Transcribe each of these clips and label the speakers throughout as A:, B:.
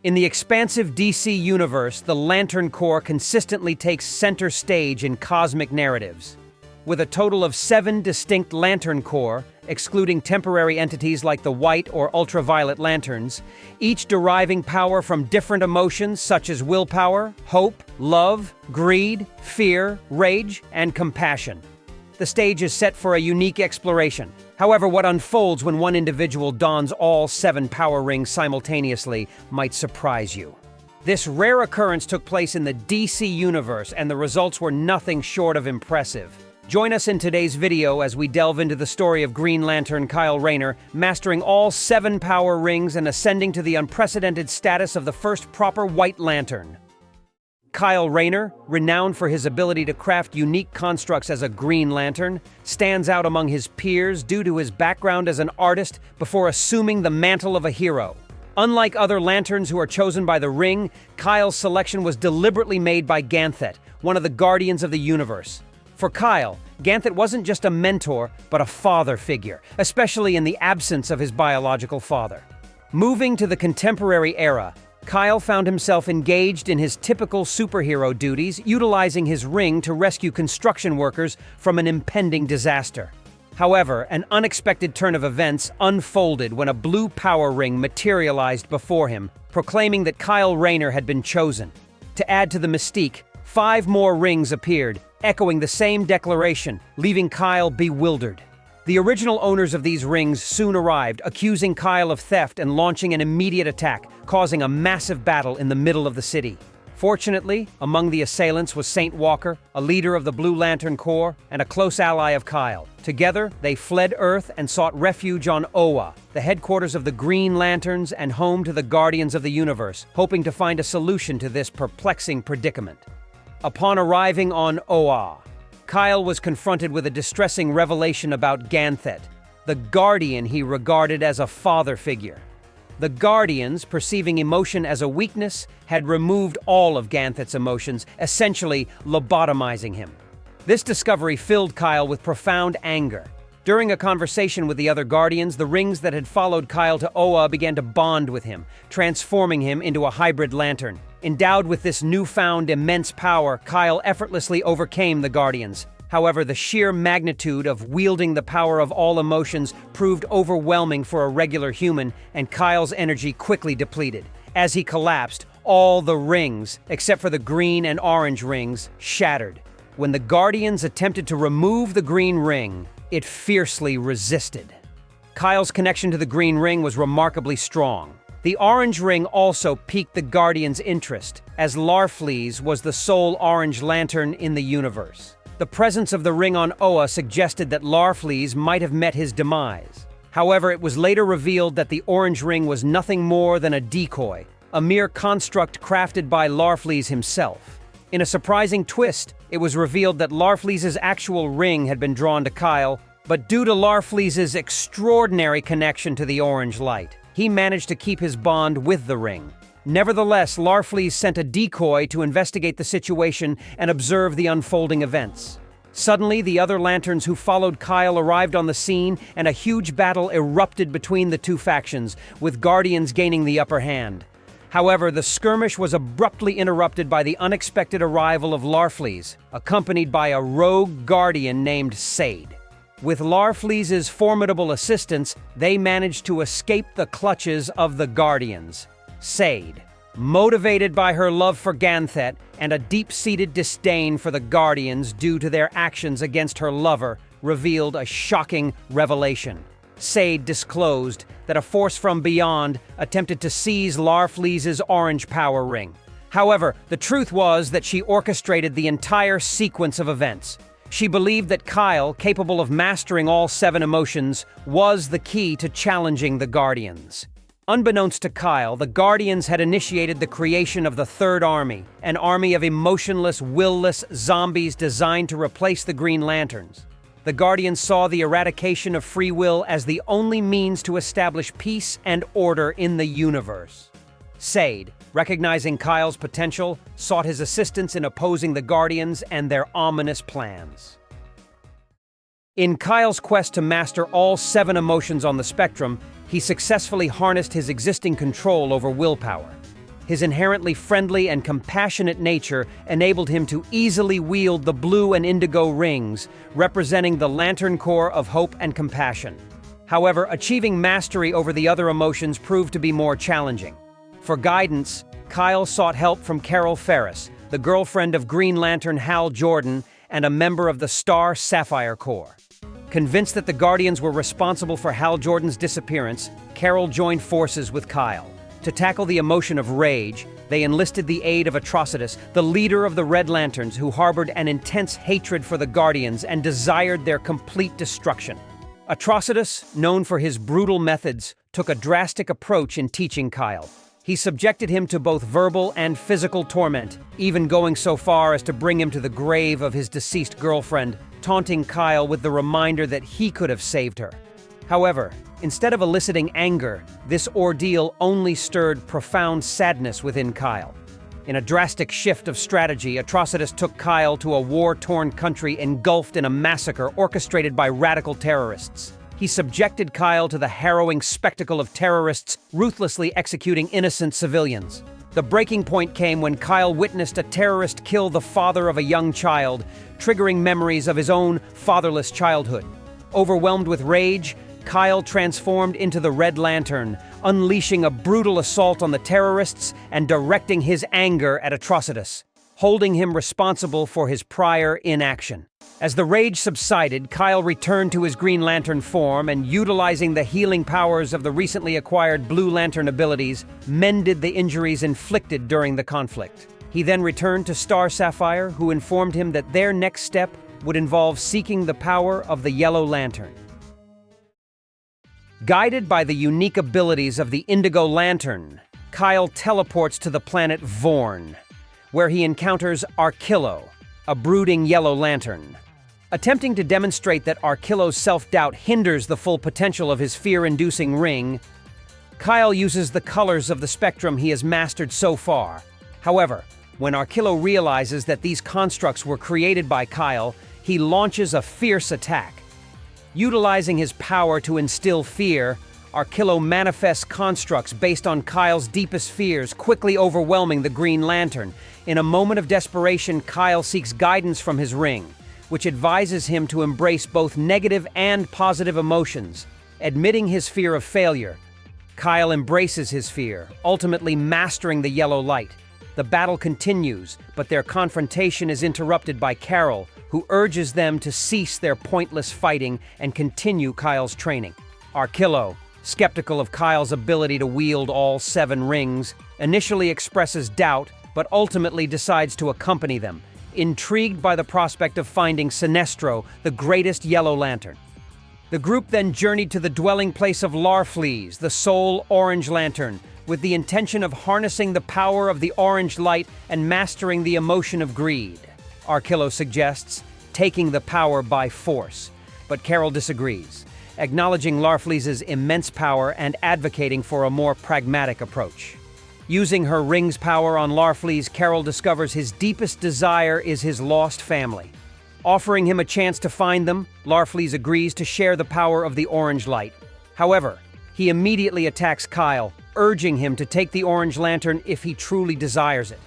A: In the expansive DC universe, the Lantern Corps consistently takes center stage in cosmic narratives. With a total of 7 distinct Lantern Corps, excluding temporary entities like the white or ultraviolet lanterns, each deriving power from different emotions such as willpower, hope, love, greed, fear, rage, and compassion. The stage is set for a unique exploration. However, what unfolds when one individual dons all 7 power rings simultaneously might surprise you. This rare occurrence took place in the DC universe, and the results were nothing short of impressive. Join us in today's video as we delve into the story of Green Lantern Kyle Rayner, mastering all 7 power rings and ascending to the unprecedented status of the first proper White Lantern. Kyle Rayner, renowned for his ability to craft unique constructs as a Green Lantern, stands out among his peers due to his background as an artist before assuming the mantle of a hero. Unlike other Lanterns who are chosen by the ring, Kyle's selection was deliberately made by Ganthet, one of the Guardians of the Universe. For Kyle, Ganthet wasn't just a mentor, but a father figure, especially in the absence of his biological father. Moving to the contemporary era, Kyle found himself engaged in his typical superhero duties, utilizing his ring to rescue construction workers from an impending disaster. However, an unexpected turn of events unfolded when a blue power ring materialized before him, proclaiming that Kyle Rayner had been chosen. To add to the mystique, 5 more rings appeared, echoing the same declaration, leaving Kyle bewildered. The original owners of these rings soon arrived, accusing Kyle of theft and launching an immediate attack, causing a massive battle in the middle of the city. Fortunately, among the assailants was Saint Walker, a leader of the Blue Lantern Corps, and a close ally of Kyle. Together, they fled Earth and sought refuge on Oa, the headquarters of the Green Lanterns and home to the Guardians of the Universe, hoping to find a solution to this perplexing predicament. Upon arriving on Oa, Kyle was confronted with a distressing revelation about Ganthet, the Guardian he regarded as a father figure. The Guardians, perceiving emotion as a weakness, had removed all of Ganthet's emotions, essentially lobotomizing him. This discovery filled Kyle with profound anger. During a conversation with the other Guardians, the rings that had followed Kyle to Oa began to bond with him, transforming him into a hybrid lantern. Endowed with this newfound immense power, Kyle effortlessly overcame the Guardians. However, the sheer magnitude of wielding the power of all emotions proved overwhelming for a regular human, and Kyle's energy quickly depleted. As he collapsed, all the rings, except for the green and orange rings, shattered. When the Guardians attempted to remove the green ring, it fiercely resisted. Kyle's connection to the green ring was remarkably strong. The orange ring also piqued the Guardians' interest, as Larfleeze was the sole orange lantern in the universe. The presence of the ring on Oa suggested that Larfleeze might have met his demise. However, it was later revealed that the orange ring was nothing more than a decoy, a mere construct crafted by Larfleeze himself. In a surprising twist, it was revealed that Larfleeze's actual ring had been drawn to Kyle, but due to Larfleeze's extraordinary connection to the orange light, he managed to keep his bond with the ring. Nevertheless, Larfleeze sent a decoy to investigate the situation and observe the unfolding events. Suddenly, the other Lanterns who followed Kyle arrived on the scene, and a huge battle erupted between the two factions, with Guardians gaining the upper hand. However, the skirmish was abruptly interrupted by the unexpected arrival of Larfleeze, accompanied by a rogue Guardian named Sade. With Larfleeze's formidable assistance, they managed to escape the clutches of the Guardians. Sade, motivated by her love for Ganthet and a deep-seated disdain for the Guardians due to their actions against her lover, revealed a shocking revelation. Sade disclosed that a force from beyond attempted to seize Larfleeze's orange power ring. However, the truth was that she orchestrated the entire sequence of events. She believed that Kyle, capable of mastering all 7 emotions, was the key to challenging the Guardians. Unbeknownst to Kyle, the Guardians had initiated the creation of the Third Army, an army of emotionless, will-less zombies designed to replace the Green Lanterns. The Guardians saw the eradication of free will as the only means to establish peace and order in the universe. Sade, recognizing Kyle's potential, sought his assistance in opposing the Guardians and their ominous plans. In Kyle's quest to master all 7 emotions on the spectrum, he successfully harnessed his existing control over willpower. His inherently friendly and compassionate nature enabled him to easily wield the blue and indigo rings, representing the Lantern Core of hope and compassion. However, achieving mastery over the other emotions proved to be more challenging. For guidance, Kyle sought help from Carol Ferris, the girlfriend of Green Lantern Hal Jordan and a member of the Star Sapphire Corps. Convinced that the Guardians were responsible for Hal Jordan's disappearance, Carol joined forces with Kyle. To tackle the emotion of rage, they enlisted the aid of Atrocitus, the leader of the Red Lanterns, who harbored an intense hatred for the Guardians and desired their complete destruction. Atrocitus, known for his brutal methods, took a drastic approach in teaching Kyle. He subjected him to both verbal and physical torment, even going so far as to bring him to the grave of his deceased girlfriend, taunting Kyle with the reminder that he could have saved her. However, instead of eliciting anger, this ordeal only stirred profound sadness within Kyle. In a drastic shift of strategy, Atrocitus took Kyle to a war-torn country engulfed in a massacre orchestrated by radical terrorists. He subjected Kyle to the harrowing spectacle of terrorists ruthlessly executing innocent civilians. The breaking point came when Kyle witnessed a terrorist kill the father of a young child, triggering memories of his own fatherless childhood. Overwhelmed with rage, Kyle transformed into the Red Lantern, unleashing a brutal assault on the terrorists and directing his anger at Atrocitus, holding him responsible for his prior inaction. As the rage subsided, Kyle returned to his Green Lantern form and, utilizing the healing powers of the recently acquired Blue Lantern abilities, mended the injuries inflicted during the conflict. He then returned to Star Sapphire, who informed him that their next step would involve seeking the power of the Yellow Lantern. Guided by the unique abilities of the Indigo Lantern, Kyle teleports to the planet Vorn, where he encounters Arkillo, a brooding Yellow Lantern. Attempting to demonstrate that Arkillo's self-doubt hinders the full potential of his fear-inducing ring, Kyle uses the colors of the spectrum he has mastered so far. However, when Arkillo realizes that these constructs were created by Kyle, he launches a fierce attack. Utilizing his power to instill fear, Arkillo manifests constructs based on Kyle's deepest fears, quickly overwhelming the Green Lantern. In a moment of desperation, Kyle seeks guidance from his ring, which advises him to embrace both negative and positive emotions. Admitting his fear of failure, Kyle embraces his fear, ultimately mastering the yellow light. The battle continues, but their confrontation is interrupted by Carol, who urges them to cease their pointless fighting and continue Kyle's training. Arkillo, skeptical of Kyle's ability to wield all 7 rings, initially expresses doubt, but ultimately decides to accompany them, intrigued by the prospect of finding Sinestro, the greatest Yellow Lantern. The group then journeyed to the dwelling place of Larfleeze, the sole Orange Lantern, with the intention of harnessing the power of the orange light and mastering the emotion of greed. Arkillo suggests taking the power by force, but Carol disagrees, acknowledging Larfleeze's immense power and advocating for a more pragmatic approach. Using her ring's power on Larfleeze, Carol discovers his deepest desire is his lost family. Offering him a chance to find them, Larfleeze agrees to share the power of the orange light. However, he immediately attacks Kyle, urging him to take the orange lantern if he truly desires it.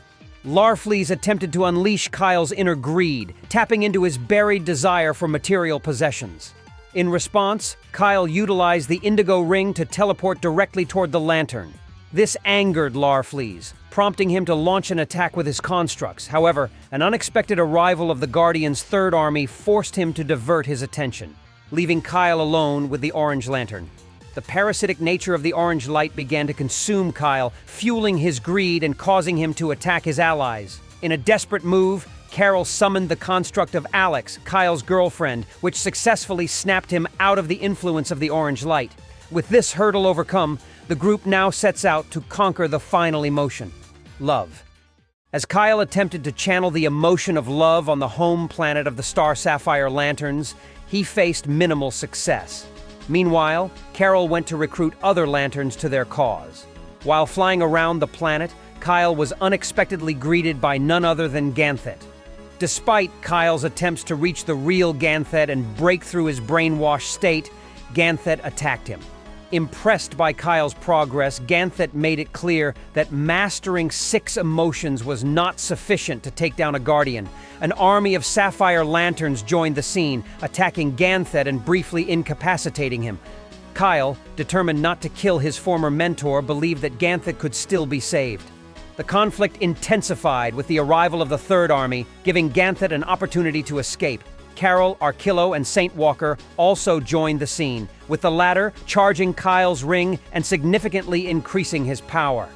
A: Larfleeze attempted to unleash Kyle's inner greed, tapping into his buried desire for material possessions. In response, Kyle utilized the indigo ring to teleport directly toward the lantern. This angered Larfleeze, prompting him to launch an attack with his constructs. However, an unexpected arrival of the Guardians' Third Army forced him to divert his attention, leaving Kyle alone with the orange lantern. The parasitic nature of the orange light began to consume Kyle, fueling his greed and causing him to attack his allies. In a desperate move, Carol summoned the construct of Alex, Kyle's girlfriend, which successfully snapped him out of the influence of the orange light. With this hurdle overcome, the group now sets out to conquer the final emotion, love. As Kyle attempted to channel the emotion of love on the home planet of the Star Sapphire Lanterns, he faced minimal success. Meanwhile, Carol went to recruit other lanterns to their cause. While flying around the planet, Kyle was unexpectedly greeted by none other than Ganthet. Despite Kyle's attempts to reach the real Ganthet and break through his brainwashed state, Ganthet attacked him. Impressed by Kyle's progress, Ganthet made it clear that mastering 6 emotions was not sufficient to take down a Guardian. An army of sapphire lanterns joined the scene, attacking Ganthet and briefly incapacitating him. Kyle, determined not to kill his former mentor, believed that Ganthet could still be saved. The conflict intensified with the arrival of the Third Army, giving Ganthet an opportunity to escape. Carol, Arkillo, and Saint Walker also joined the scene, with the latter charging Kyle's ring and significantly increasing his power.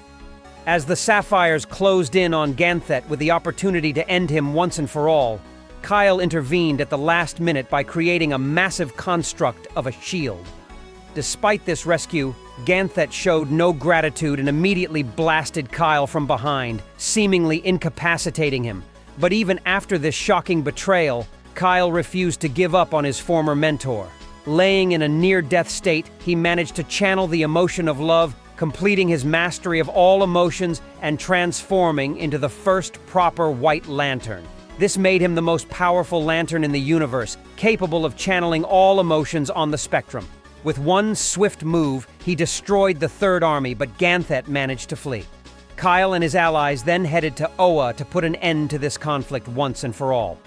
A: As the Sapphires closed in on Ganthet with the opportunity to end him once and for all, Kyle intervened at the last minute by creating a massive construct of a shield. Despite this rescue, Ganthet showed no gratitude and immediately blasted Kyle from behind, seemingly incapacitating him. But even after this shocking betrayal, Kyle refused to give up on his former mentor. Laying in a near-death state, he managed to channel the emotion of love, completing his mastery of all emotions and transforming into the first proper White Lantern. This made him the most powerful lantern in the universe, capable of channeling all emotions on the spectrum. With one swift move, he destroyed the Third Army, but Ganthet managed to flee. Kyle and his allies then headed to Oa to put an end to this conflict once and for all.